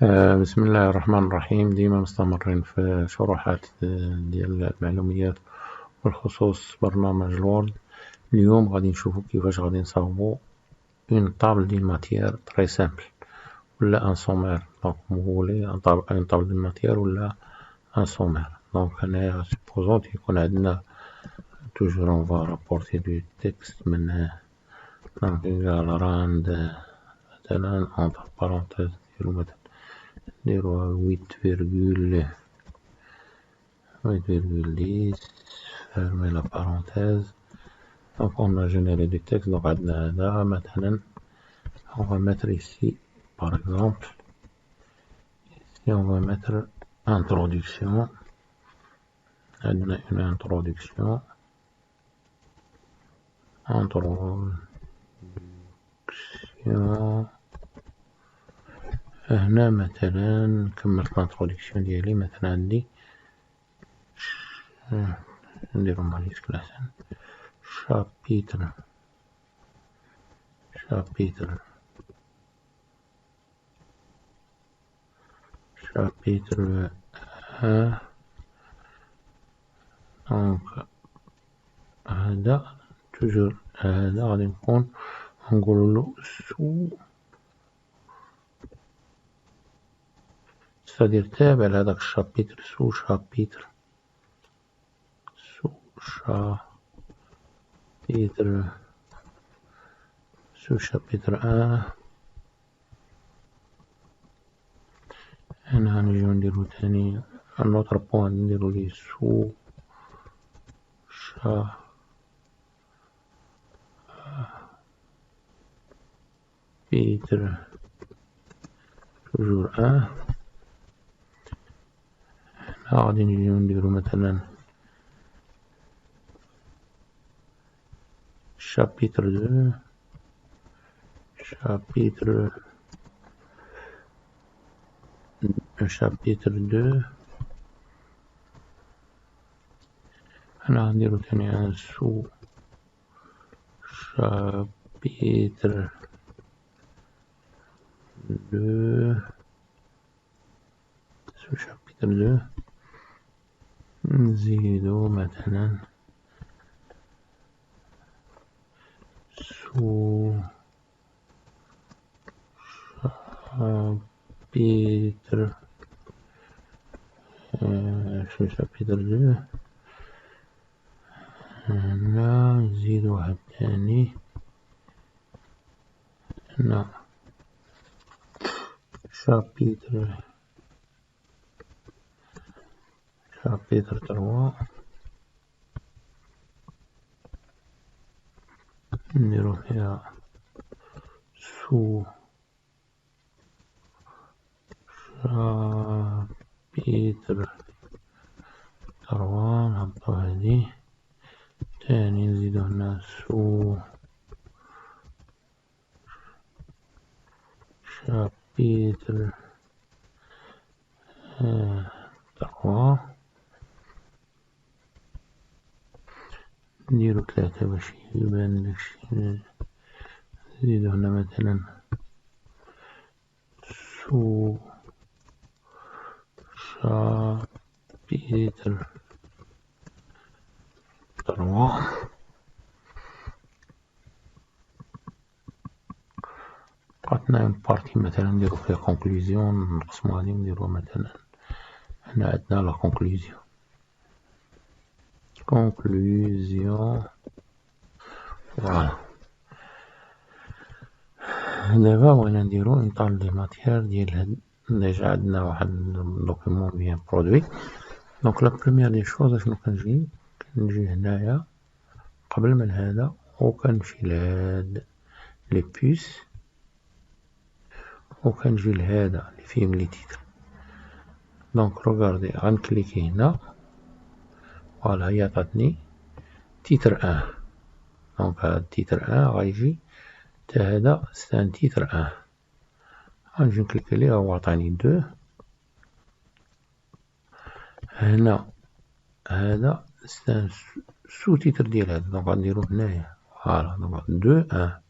بسم الله الرحمن الرحيم. ديما مستمرين في شروحات ديال المعلوميات والخصوص برنامج الوورد. اليوم غادي نشوفو كيفاش غادي نصاوبو اون طابل دي ماتيير تري سامبل ولا ان سومير. دونك مولي اون طابل دي ماتيير ولا ان سومير. دونك هنايا سيبوزون يكون عندنا توجور اون فا رابورتي دو تكست من دونك ايكال راند مثلا اونتر بارونتيز ديالو مثلا نديروها 8,10 fermer la parenthèse. Donc on a généré du texte. Donc là maintenant on va mettre ici par exemple, ici on va mettre introduction. Une introduction هنا مثلا كملت الانترودكسيون ديالي. مثلا عندي نديرو مايسكل احسن. شابيتر 1. دونك هذا توجور هذا غادي نقولولو سو، ستادير تابع لهداك الشابيتر. سو شابيتر هنا غنجيو نديرو تاني نوتر بوان نديرو ليه سو شابيتر توجور 1. هنا غادي نجيو نديرو مثلا شابيتر 2 هنا غنديرو تاني ان سو شابيتر 2 نزيدو مثلا سو شابيتر شابيتر 2. هنا نزيد واحد تاني. هنا شابيتر 3 نديرو فيها سو شابيتر 3. نحطو هادي تاني نزيدو هنا سو شابيتر 3. نديرو 3 باش يبان داكشي. نزيدو هنا مثلا سو شابيتر 3. بقاتنا اون بارتي مثلا نديرو فيها كونكلوزيون. نقسمو هادي نديروها مثلا هنا عندنا لا كونكلوزيون فوالا. دابا بغينا نديرو اون طابل دي ماتيير ديال هاد. ديجا عندنا واحد دوكيمون بيان برودوي. دونك لا بروميير دي شوز اشنو كنجي هنايا قبل من هذا وكنمشي لهاد لي بوس وكنجي لهذا اللي فيهم لي تيتر. دونك روغاردي غنكليكي هنا فوالا هي عطاتني تيتر 1. دونك هاد تيتر 1 غيجي حتى هذا ستان تيتر 1. غنجي نكليكي عليه هو عطاني 2. هنا هذا ستان سو تيتر ديال هذا. دونك غنديرو هنايا فوالا. دونك 2 1.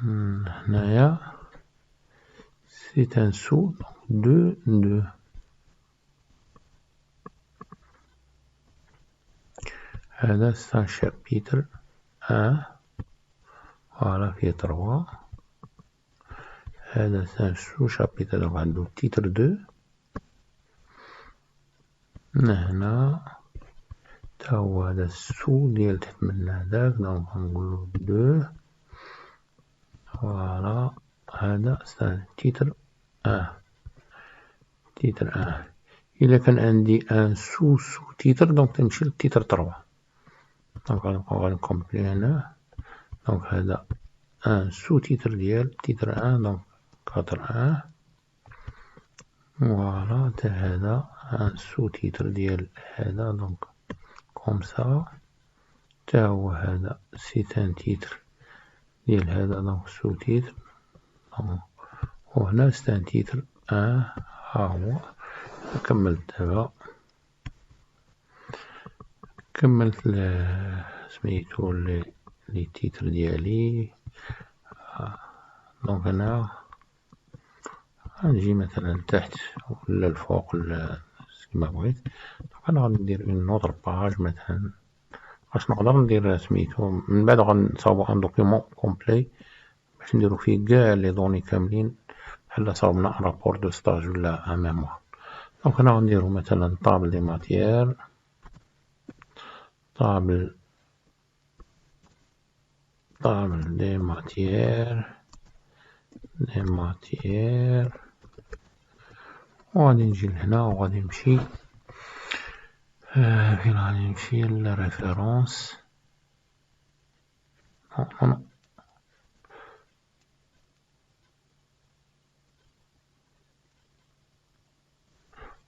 هنايا c'est un sous de 2. هذا c'est un chapitre 1. Voilà فيه 3. هذا c'est un sous-chapitre donc عندو titre 2. هنا تا هو هذا السو ديال تحت من هذاك دونك غنقولو 2. فوالا هذا c'est titre 1. titre 1. إلا كان عندي ان سو تيتر دونك تنمشي للتيتر 3. دونك غنبقاو غنكومبلي هنا دونك هذا ان سو تيتر ديال تيتر 1 دونك كادر 1. فوالا تا هذا ان سو تيتر ديال هذا دونك كوم سا. تا هو هذا سي ان تيتر ديال هذا دونك سو تيتر. وهنا سي ان تيتر 1 ها هو. كملت دابا كملت سميتو لي تيتر ديالي. دونك هنا غنجي مثلا تحت ولا الفوق ولا كيما بغيت. دونك انا غندير اون اوتر باج مثلا باش نقدر ندير سميتو من بعد غنصاوبو ان دوكيومون كومبلي باش نديرو فيه كاع لي دوني كاملين بحال صاوبنا رابور دو ستاج ولا ان ميموار. دونك هنا غنديرو مثلا طابل دي ماتيير طابل دي ماتيير وغادي نجي لهنا وغادي نمشي فين غادي نمشي للريفيرونس.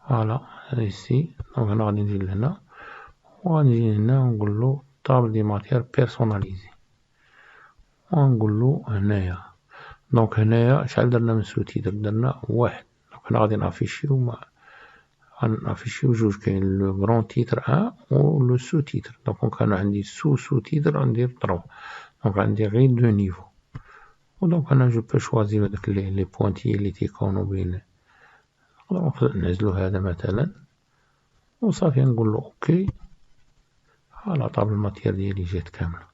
فوالا ايسي. دونك هنا غادي نجي لهنا وغادي نجي هنا ونقولو طابل دي ماتيير بيرسوناليزي ونقولو هنايا. دونك هنايا شحال درنا من سو تيتر؟ درنا 1. دونك هنا غادي نافيشيو جوج كاين لو غران تيتر 1 و لو سو تيتر. دونك كان عندي سو تيتر غندير 3. دونك عندي غير 2 نيفو. ودونك انا جو بو شوازير هادوك لي بوانتي لي تيكونو بين نقدرو نعزلو هذا مثلا وصافي نقولو اوكي. فوالا طابل الماتير ديالي جات كاملة.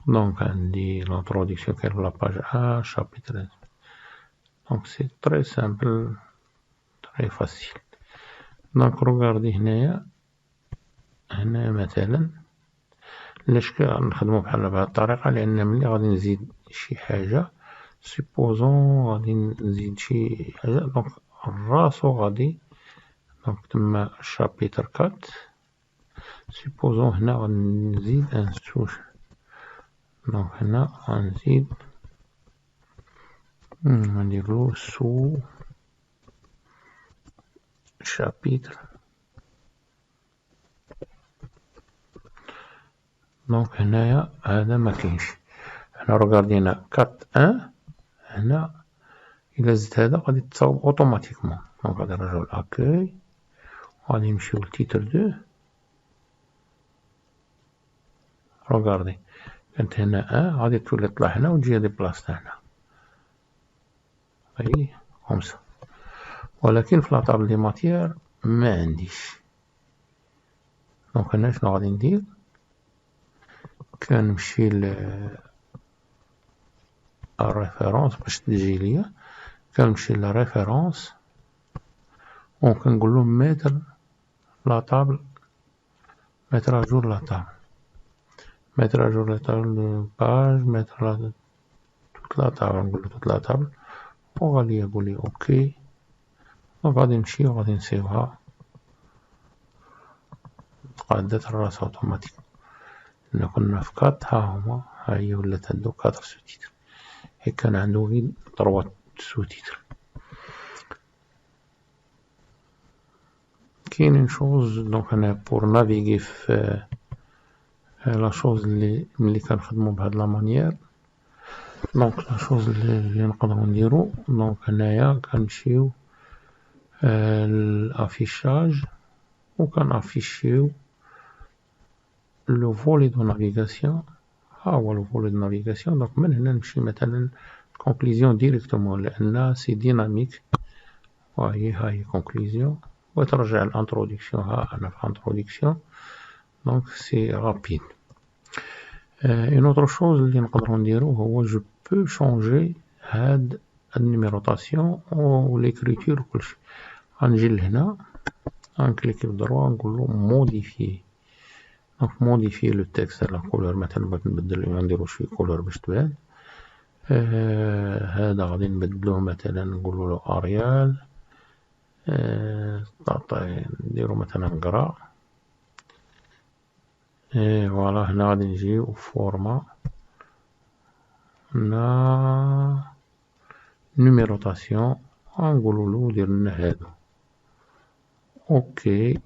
دونك عندي لانتروديكسيون كاين في لاباج 1 شابيتر. دونك سي تري سامبل تري فاسيل. دونك روغاردي هنايا مثلا علاش نخدمو بحال بهاد الطريقة لأن ملي غادي نزيد شي حاجة سيبوزون غادي نزيد شي حاجة دونك راسو غادي دونك تما شابيتر 4 سيبوزون هنا غادي نزيد ان سوش. دونك هنا غنزيد غنديرلو سو شابيتر. دونك هنايا هذا مكاينش. هنا روغاردينا 4 هنا إلا زدت هذا غادي تصاوب اوتوماتيكمون. دونك غادي نرجعو لاكوي وغادي نمشيو لتيتر 2. روغاردي كانت هنا غادي تولي تطلع هنا وتجي هادي بلاصتها هنا اي خمسة. ولكن في لاطابل دي ماتيير ما عنديش. دونك هنا شنو غادي ندير؟ كنمشي الريفيرونس باش تجي ليا. كنمشي للريفيرونس وكنقولو ميتر لاطابل ميتر اجور لاطابل ميتر اجور لاطابل باج ميتر توت لاطابل. نقولو توت لاطابل وغادي يقولي اوكي. دونك غادي نمشي وغادي نسيوها تقادات الراس اوتوماتيك. لأن كنا في 4 ها هما ها هي ولات عندو 4 سو تيتر. حيت كان عندو غير 3 سو تيتر. كاينين شوز دونك انا بور نافيغي في لا شوز ملي كنخدمو بهاد لا مانيير. دونك لا شوز اللي نقدرو نديرو دونك هنايا كنمشيو الافيشاج وكنافيشيو لو فولي دو نافيغاسيون. ها هو لو فولو دو نافيغاسيون. دونك من هنا نمشي مثلا كونكليزيون ديريكتومون لأن سي ديناميك. هاهي كونكليزيون وترجع الانترودكسيون. ها أنا في انترودكسيون دونك سي رابيد. اون اوتر شوز اللي نقدرو نديرو هو جو بو شونجي هاد النيميروطاسيون و ليكريتور وكلشي. غنجي لهنا غنكليكي بدروا نقولو موديفيي. دونك موديفيي لو تكست على كولور. مثلا بغيت نبدل نديرو شوية كولور باش تبان. هذا غادي نبدلوه مثلا نقولولو اريال. نديرو مثلا قرا. فوالا هنا غادي نجيو فورما هنا نيميروطاسيون غنقولولو دير لنا هادو. اوكي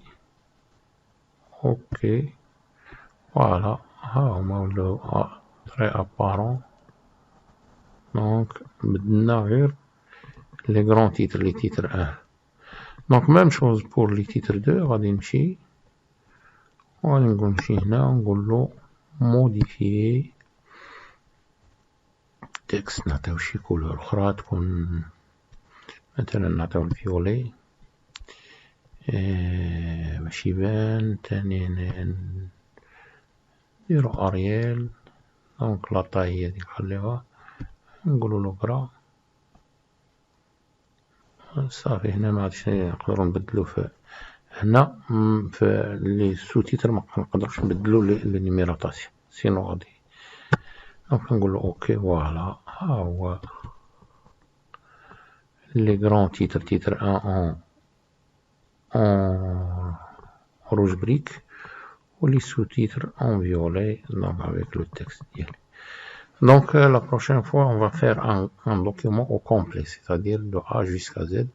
فوالا ها هما ولاو تري ابارون. دونك بدلنا غير لي غران تيتر لي تيتر 1. دونك ميم شوز بور لي تيتر 2. غادي نمشي وغادي نمشي هنا ونقولو موديفيي تكست. نعطيو شي كولور اخرى تكون مثلا نعطيو الفيولي باش يبان. تاني نديرو اريال. دونك لاطاي هادي نخليوها نقولولو قرا صافي. هنا معادش نقدرو نبدلو في هنا في لي سو تيتر منقدروش نبدلو لي نيميروطاسيون سينو غادي. دونك نقولو اوكي فوالا ها هو لي غران تيتر 1 en rouge brique ou les sous-titres en violet, donc avec le texte. Donc la prochaine fois on va faire un document au complet, c'est-à-dire de A jusqu'à Z,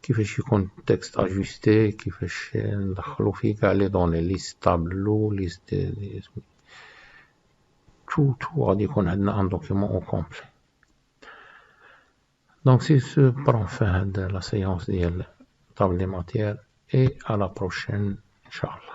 كيفاش يكون texte ajusté, كيفاش ندخلو فيه كاع لي دوني ليست تابلو ليست tout غادي يكون عندنا un document au complet. Donc c'est ce prend fin de la séance ديال table des matières et à la prochaine Inch'Allah.